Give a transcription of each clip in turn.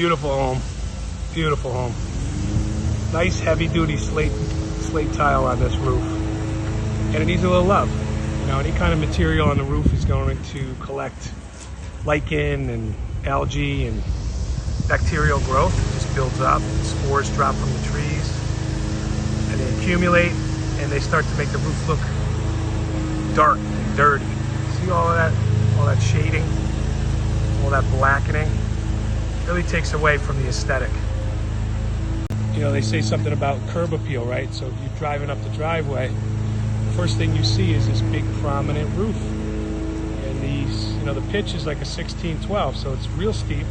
Beautiful home. Beautiful home. Nice heavy-duty slate tile on this roof. And it needs a little love. You know, any kind of material on the roof is going to collect lichen and algae and bacterial growth. It just builds up. Spores drop from the trees. And they accumulate and they start to make the roof look dark and dirty. See all that shading, all that blackening? It really takes away from the aesthetic. You know, they say something about curb appeal, right? So if you're driving up the driveway, the first thing you see is this big prominent roof. And these, you know, the pitch is like a 16-12, so it's real steep.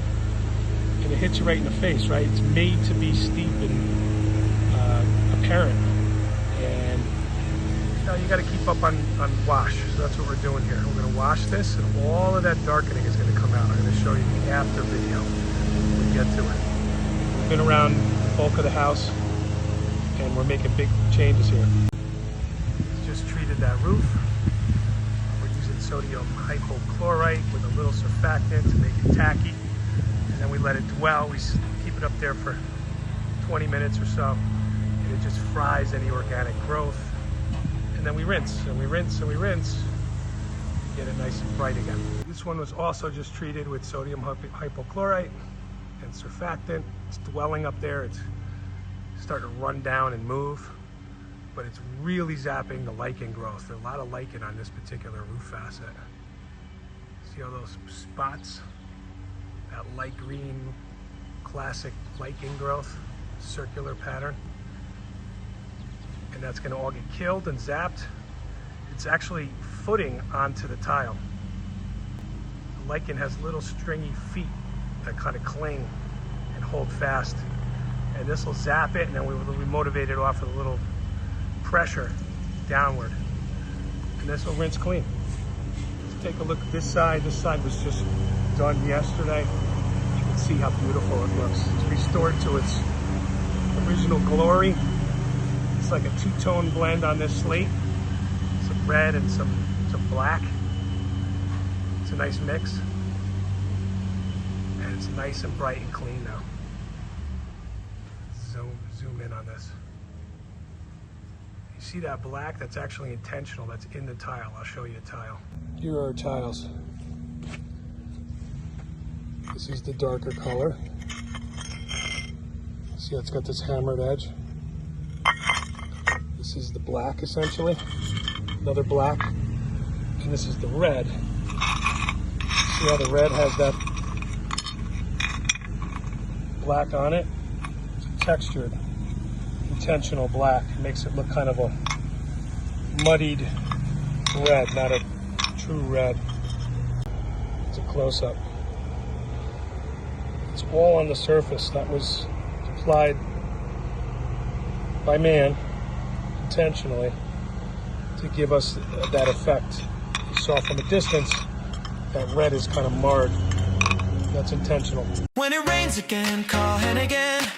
And it hits you right in the face, right? It's made to be steep and apparent. And you know, you got to keep up on wash. So that's what we're doing here. We're going to wash this, and all of that darkening is going to come out. I'm going to show you the after video when we get to it. We've been around the bulk of the house, and we're making big changes here. Just treated that roof. We're using sodium hypochlorite with a little surfactant to make it tacky. And then we let it dwell. We keep it up there for 20 minutes or so. And it just fries any organic growth. And then we rinse, and we rinse, and we rinse. Get it nice and bright again. This one was also just treated with sodium hypochlorite and surfactant. It's dwelling up there. It's starting to run down and move. But it's really zapping the lichen growth. There's a lot of lichen on this particular roof facet. See all those spots? That light green, classic lichen growth, circular pattern. And that's going to all get killed and zapped. It's actually footing onto the tile. The lichen has little stringy feet that kind of cling and hold fast. And this will zap it, and then we will be motivated off with a little pressure downward. And this will rinse clean. Let's take a look at this side. This side was just done yesterday. You can see how beautiful it looks. It's restored to its original glory. It's like a two-tone blend on this slate. Some red and some black. It's a nice mix. And it's nice and bright and clean now. Zoom in on this. You see that black? That's actually intentional. That's in the tile. I'll show you a tile. Here are our tiles. This is the darker color. See, it's got this hammered edge. This is the black, essentially. Another black. And this is the red. See how the red has that black on it? It's textured, intentional black. It makes it look kind of a muddied red, not a true red. It's a close-up. It's all on the surface. That was applied by man intentionally to give us that effect. You saw from a distance that red is kind of marred. That's intentional. When it rains again, call Hennigan.